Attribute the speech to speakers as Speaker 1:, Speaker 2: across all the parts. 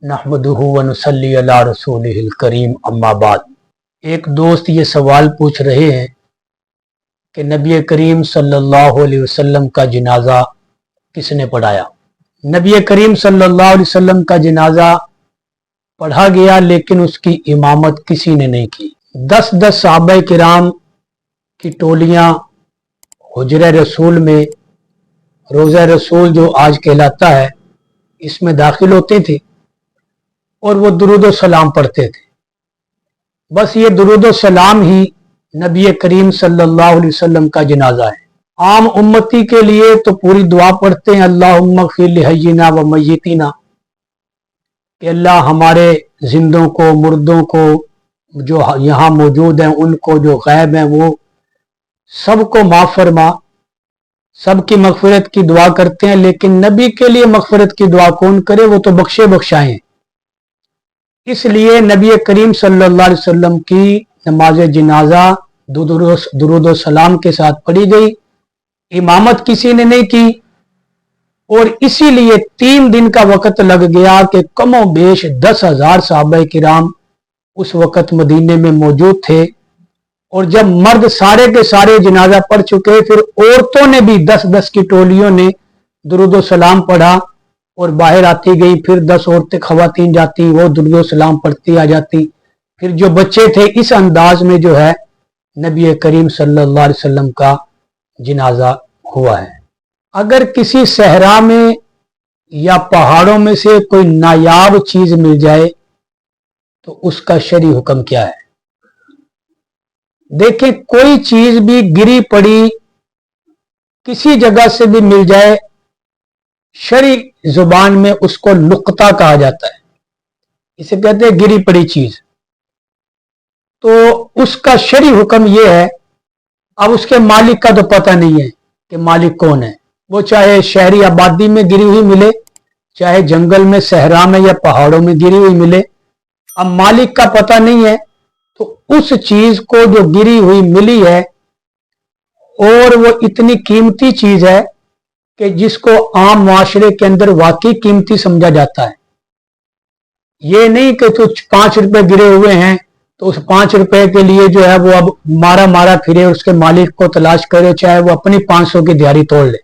Speaker 1: नहमदुहु व नुसल्ली अला रसूलिहिल करीम अम्मा बाद। एक दोस्त ये सवाल पूछ रहे हैं कि नबी करीम सल्लल्लाहु अलैहि वसल्लम का जनाजा किसने पढ़ाया। नबी करीम सल्लल्लाहु अलैहि वसल्लम का जनाजा पढ़ा गया, लेकिन उसकी इमामत किसी ने नहीं की। 10-10 सहाबा किराम की टोलियां हुजरे रसूल में, रोज़ा रसूल जो आज कहलाता है, इसमें दाखिल होते थे और वो दुरूद सलाम पढ़ते थे। बस ये दुरूद सलाम ही नबी करीम सल्लल्लाहु अलैहि वसल्लम का जनाजा है। आम उम्मती के लिए तो पूरी दुआ पढ़ते हैं, अल्लाहुम्मा ग़फ़िर लिहय्यिना व मय्यितिना, कि अल्लाह हमारे जिंदों को, मुर्दों को, जो यहाँ मौजूद हैं उनको, जो गैब हैं वो सबको माफ़ फरमा। सबकी मग़फ़िरत की दुआ करते हैं, लेकिन नबी के लिए मग़फ़िरत की दुआ कौन करे, वो तो बख्शे बख्शाएं। इसलिए नबी करीम सल्लल्लाहु अलैहि वसल्लम की नमाज जनाजा दुरूद सलाम के साथ पढ़ी गई, इमामत किसी ने नहीं की। और इसीलिए 3 दिन का वक़्त लग गया कि कमो बेश 10,000 सहाबा किराम उस वक़्त मदीने में मौजूद थे। और जब मर्द सारे के सारे जनाजा पढ़ चुके, फिर औरतों ने भी 10-10 की टोलियों ने दुरूद सलाम पढ़ा और बाहर आती गई। फिर 10 औरतें ख़वातीन जाती, वो दुरूद सलाम पढ़ती आ जाती। फिर जो बच्चे थे, इस अंदाज में जो है नबी करीम सल्लल्लाहु अलैहि वसल्लम का जनाजा हुआ है। अगर किसी सहरा में या पहाड़ों में से कोई नायाब चीज मिल जाए तो उसका शरई हुक्म क्या है। देखें, कोई चीज भी गिरी पड़ी किसी जगह से भी मिल जाए, शरई जुबान में उसको लुक्ता कहा जाता है। इसे कहते हैं गिरी पड़ी चीज। तो उसका शरई हुक्म यह है, अब उसके मालिक का तो पता नहीं है कि मालिक कौन है। वो चाहे शहरी आबादी में गिरी हुई मिले, चाहे जंगल में, सहरा में या पहाड़ों में गिरी हुई मिले, अब मालिक का पता नहीं है। तो उस चीज को जो गिरी हुई मिली है और वो इतनी कीमती चीज है कि जिसको आम माशरे के अंदर वाकई कीमती समझा जाता है। ये नहीं कि तो 5 रुपए गिरे हुए हैं तो उस 5 रुपए के लिए जो है वो अब मारा मारा फिरे, उसके मालिक को तलाश करे, चाहे वो अपनी 500 की दिहाड़ी तोड़ ले।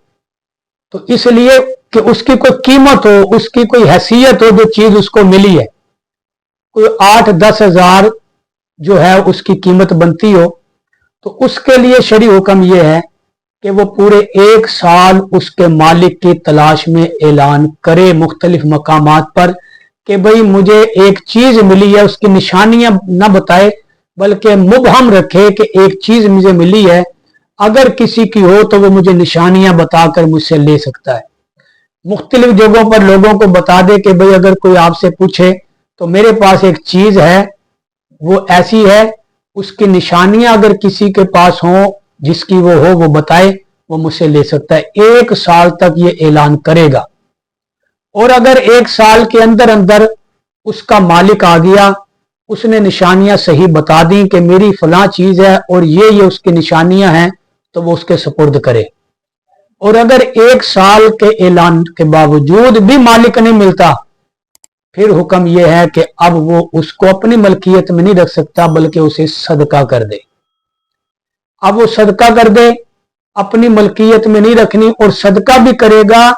Speaker 1: तो इसलिए कि उसकी कोई कीमत हो, उसकी कोई हैसियत हो, जो चीज उसको मिली है, कोई 8-10 हजार जो है उसकी कीमत बनती हो, तो उसके लिए शरई हुक्म यह है कि वो पूरे 1 साल उसके मालिक की तलाश में ऐलान करे मुख्तलिफ मकामात पर कि भाई मुझे एक चीज मिली है। उसकी निशानियां न बताए बल्कि मुबहम रखे कि एक चीज मुझे मिली है, अगर किसी की हो तो वो मुझे निशानियां बताकर मुझसे ले सकता है। मुख्तलिफ जगहों पर लोगों को बता दे कि भाई अगर कोई आपसे पूछे तो मेरे पास एक चीज है, वो ऐसी है, उसकी निशानियां अगर किसी के पास हो, जिसकी वो हो, वो बताए, वो मुझसे ले सकता है। 1 साल तक ये ऐलान करेगा। और अगर 1 साल के अंदर अंदर उसका मालिक आ गया, उसने निशानियां सही बता दी कि मेरी फलां चीज है और ये उसकी निशानियां हैं, तो वो उसके सुपुर्द करे। और अगर 1 साल के ऐलान के बावजूद भी मालिक नहीं मिलता, फिर हुक्म यह है कि अब वो उसको अपनी मलकियत में नहीं रख सकता बल्कि उसे सदका कर दे। अब वो सदका कर दे, अपनी मलकियत में नहीं रखनी, और सदका भी करेगा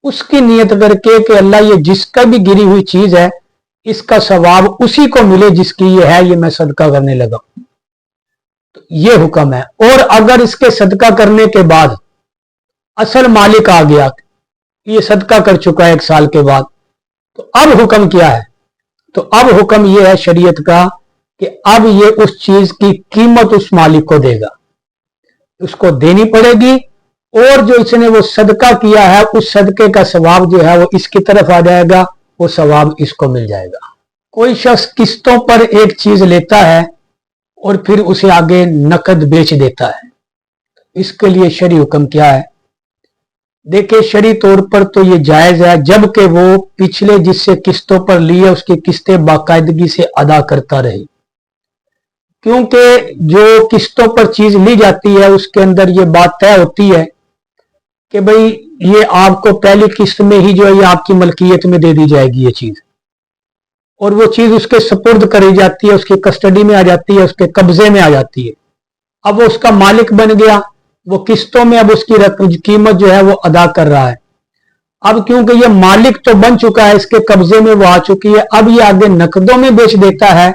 Speaker 1: उसकी नियत करके कि अल्लाह ये जिसका भी गिरी हुई चीज है, इसका सवाब उसी को मिले जिसकी ये है, ये मैं सदका करने लगा। तो ये हुक्म है। और अगर इसके सदका करने के बाद असल मालिक आ गया, ये सदका कर चुका है 1 साल के बाद, तो अब हुक्म क्या है। तो अब हुक्म यह है शरीयत का कि अब ये उस चीज की कीमत उस मालिक को देगा, उसको देनी पड़ेगी। और जो इसने वो सदका किया है, उस सदके का सवाब जो है वो इसकी तरफ आ जाएगा, वो सवाब इसको मिल जाएगा। कोई शख्स किस्तों पर एक चीज लेता है और फिर उसे आगे नकद बेच देता है, इसके लिए शरई हुक्म क्या है। देखिए, शरई तौर पर तो ये जायज है जबकि वो पिछले जिससे किस्तों पर लिए उसकी किस्तें बाकायदगी से अदा करता रहे। क्योंकि जो किस्तों पर चीज ली जाती है उसके अंदर ये बात तय होती है कि भाई ये आपको पहली किस्त में ही जो है ये आपकी मलकियत में दे दी जाएगी ये चीज। और वो चीज उसके सुपुर्द करी जाती है, उसकी कस्टडी में आ जाती है, उसके कब्जे में आ जाती है। अब वो उसका मालिक बन गया, वो किस्तों में अब उसकी रकम कीमत जो है वो अदा कर रहा है। अब क्योंकि ये मालिक तो बन चुका है, इसके कब्जे में वो आ चुकी है, अब ये आगे नकदों में बेच देता है,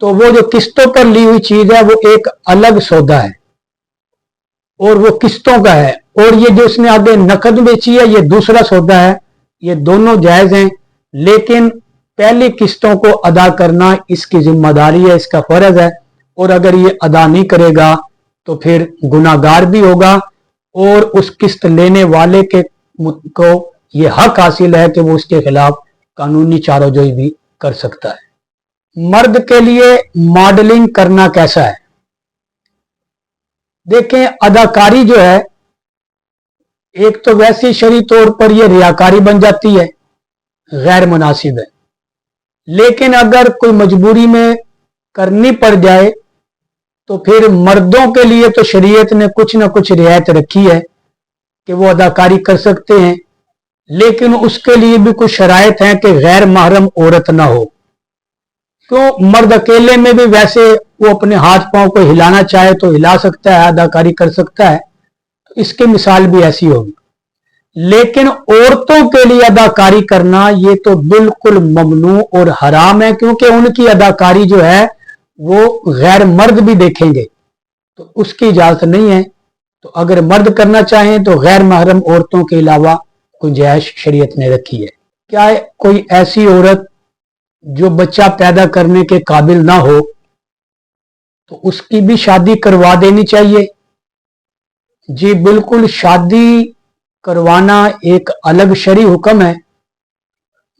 Speaker 1: तो वो जो किस्तों पर ली हुई चीज है वो एक अलग सौदा है और वो किस्तों का है, और ये जो उसने आगे नकद बेची है ये दूसरा सौदा है। ये दोनों जायज हैं, लेकिन पहली किस्तों को अदा करना इसकी जिम्मेदारी है, इसका फर्ज है, और अगर ये अदा नहीं करेगा तो फिर गुनाहगार भी होगा और उस किस्त लेने वाले को ये हक हासिल है कि वो उसके खिलाफ कानूनी चाराजोई भी कर सकता है। मर्द के लिए मॉडलिंग करना कैसा है? देखें, अदाकारी जो है एक तो वैसे शरई तौर पर यह रियाकारी बन जाती है, गैर मुनासिब है, लेकिन अगर कोई मजबूरी में करनी पड़ जाए तो फिर मर्दों के लिए तो शरीयत ने कुछ ना कुछ रियायत रखी है कि वो अदाकारी कर सकते हैं, लेकिन उसके लिए भी कुछ शराइत हैं कि गैर महरम औरत ना हो। क्यों? मर्द अकेले में भी वैसे वो अपने हाथ पांव को हिलाना चाहे तो हिला सकता है, अदाकारी कर सकता है, तो इसकी मिसाल भी ऐसी होगी। लेकिन औरतों के लिए अदाकारी करना ये तो बिल्कुल ममनू और हराम है, क्योंकि उनकी अदाकारी जो है वो गैर मर्द भी देखेंगे, तो उसकी इजाजत नहीं है। तो अगर मर्द करना चाहें तो गैर महरम औरतों के अलावा गुंजाइश शरीयत ने रखी है। क्या कोई ऐसी औरत जो बच्चा पैदा करने के काबिल ना हो तो उसकी भी शादी करवा देनी चाहिए? जी बिल्कुल, शादी करवाना एक अलग शरई हुक्म है।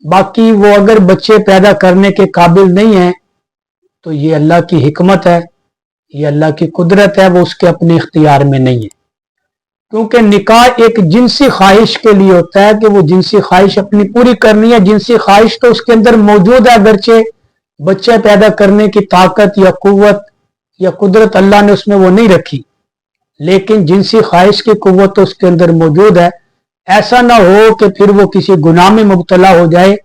Speaker 1: बाकी वो अगर बच्चे पैदा करने के काबिल नहीं है तो ये अल्लाह की हिकमत है, ये अल्लाह की कुदरत है, वो उसके अपने इख्तियार में नहीं है। क्योंकि निकाह एक जिनसी ख्वाहिश के लिए होता है कि वो जिनसी ख्वाहिश अपनी पूरी करनी है। जिनसी ख्वाहिश तो उसके अंदर मौजूद है, अगरचे बच्चे पैदा करने की ताकत या कुव्वत या कुदरत अल्लाह ने उसमें वो नहीं रखी, लेकिन जिनसी ख्वाहिश की कुव्वत तो उसके अंदर मौजूद है। ऐसा ना हो कि फिर वो किसी गुनाह में मुब्तला हो जाए,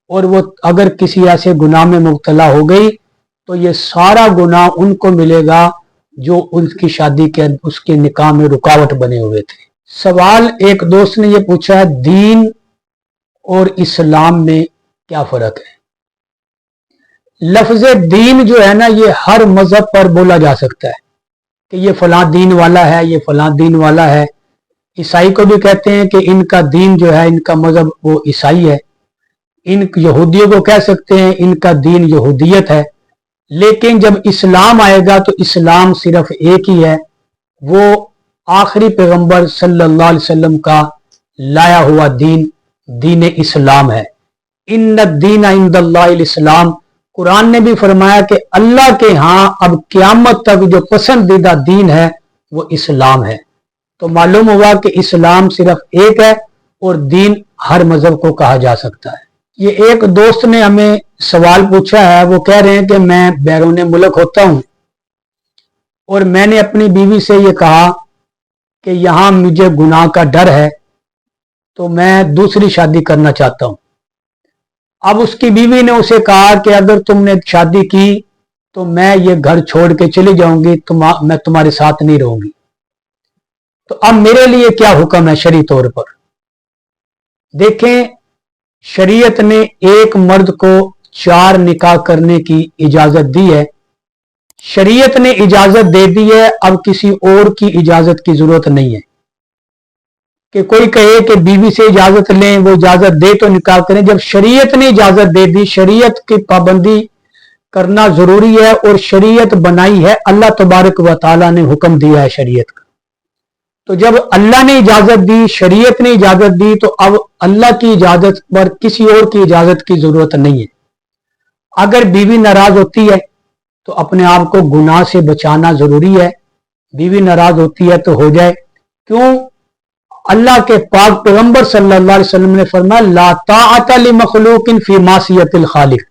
Speaker 1: और वो अगर किसी ऐसे गुनाह में मुब्तला हो गई तो ये सारा गुनाह उनको मिलेगा जो उनकी शादी के उसके निकाह में रुकावट बने हुए थे। सवाल एक दोस्त ने ये पूछा है, दीन और इस्लाम में क्या फर्क है? लफ्ज दीन जो है ना, ये हर मजहब पर बोला जा सकता है कि ये फलां दीन वाला है, ये फलां दीन वाला है। ईसाई को भी कहते हैं कि इनका दीन जो है, इनका मजहब वो ईसाई है। इन यहूदियों को कह सकते हैं इनका दीन यहूदियत है। लेकिन जब इस्लाम आएगा तो इस्लाम सिर्फ एक ही है, वो आखिरी पैगंबर सल्लल्लाहु अलैहि वसल्लम का लाया हुआ दीन दीन इस्लाम है। इन्न दीन इंदल्लाहिल इस्लाम, कुरान ने भी फरमाया कि अल्लाह के यहां अब क़यामत तक जो पसंदीदा दीन है वो इस्लाम है। तो मालूम हुआ कि इस्लाम सिर्फ एक है और दीन हर मजहब को कहा जा सकता है। ये एक दोस्त ने हमें सवाल पूछा है, वो कह रहे हैं कि मैं बैरून मुल्क होता हूं और मैंने अपनी बीवी से ये कहा कि यहां मुझे गुनाह का डर है तो मैं दूसरी शादी करना चाहता हूं। अब उसकी बीवी ने उसे कहा कि अगर तुमने शादी की तो मैं ये घर छोड़ के चली जाऊंगी, मैं तुम्हारे साथ नहीं रहूंगी। तो अब मेरे लिए क्या हुक्म है शरई तौर पर? देखें, शरीयत ने एक मर्द को 4 निकाह करने की इजाजत दी है। शरीयत ने इजाजत दे दी है, अब किसी और की इजाजत की जरूरत नहीं है कि कोई कहे कि बीवी से इजाजत लें, वो इजाजत दे तो निकाह करें। जब शरीयत ने इजाजत दे दी, शरीयत की पाबंदी करना जरूरी है और शरीयत बनाई है, अल्लाह तबारक व तआला ने हुक्म दिया है शरीयत का। तो जब अल्लाह ने इजाजत दी, शरीयत ने इजाजत दी, तो अब अल्लाह की इजाजत पर किसी और की इजाजत की जरूरत नहीं है। अगर बीवी नाराज होती है तो अपने आप को गुनाह से बचाना जरूरी है। बीवी नाराज होती है तो हो जाए, क्यों? अल्लाह के पाक पैगंबर सल्लल्लाहु अलैहि वसल्लम ने फरमाया, ला ताअत लिमखलूकिन फी मासियतिल खालिक,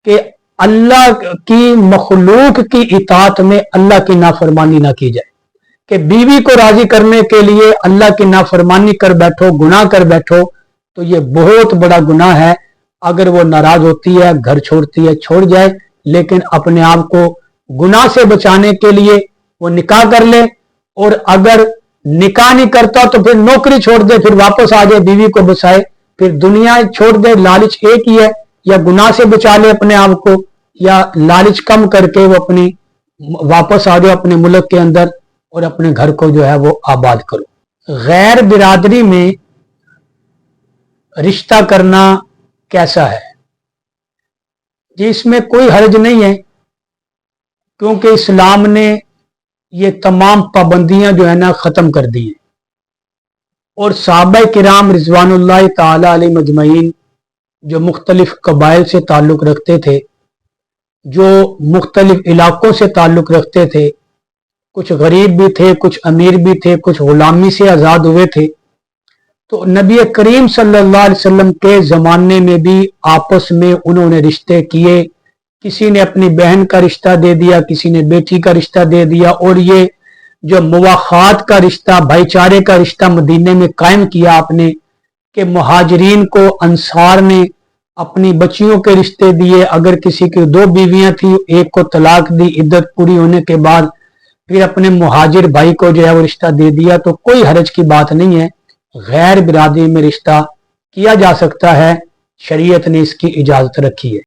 Speaker 1: कि अल्लाह की मखलूक की इताअत में अल्लाह की नाफरमानी ना की जाए। कि बीवी को राजी करने के लिए अल्लाह की नाफरमानी कर बैठो, गुनाह कर बैठो, तो ये बहुत बड़ा गुनाह है। अगर वो नाराज होती है, घर छोड़ती है, छोड़ जाए, लेकिन अपने आप को गुनाह से बचाने के लिए वो निकाह कर ले। और अगर निकाह नहीं करता तो फिर नौकरी छोड़ दे, फिर वापस आ जाए, बीवी को बसाए, फिर दुनिया छोड़ दे। लालच एक ही है, या गुनाह से बचा ले अपने आप को, या लालच कम करके वो अपनी वापस आ जाए अपने मुल्क के अंदर और अपने घर को जो है वो आबाद करो। गैर बिरादरी में रिश्ता करना कैसा है जी? इसमें कोई हर्ज नहीं है, क्योंकि इस्लाम ने ये तमाम पाबंदियां जो है ना ख़त्म कर दी हैं। और सहाबा किराम रिज़वानुल्लाह ताला अलैहिम अजमईन जो मुख्तलिफ कबाइल से ताल्लुक़ रखते थे, जो मुख्तलिफ इलाकों से ताल्लुक़ रखते थे, कुछ गरीब भी थे, कुछ अमीर भी थे, कुछ गुलामी से आज़ाद हुए थे, तो नबी करीम सल्लल्लाहु अलैहि वसल्लम के ज़माने में भी आपस में उन्होंने रिश्ते किए। किसी ने अपनी बहन का रिश्ता दे दिया, किसी ने बेटी का रिश्ता दे दिया। और ये जो मुवाखात का रिश्ता, भाईचारे का रिश्ता मदीने में कायम किया आपने, कि मुहाजिरीन को अंसार ने अपनी बच्चियों के रिश्ते दिए। अगर किसी की 2 बीवियां थी, एक को तलाक दी, इद्दत पूरी होने के बाद फिर अपने मुहाजिर भाई को जो है वो रिश्ता दे दिया, तो कोई हरज की बात नहीं है। गैर बिरादरी में रिश्ता किया जा सकता है, शरीयत ने इसकी इजाजत रखी है।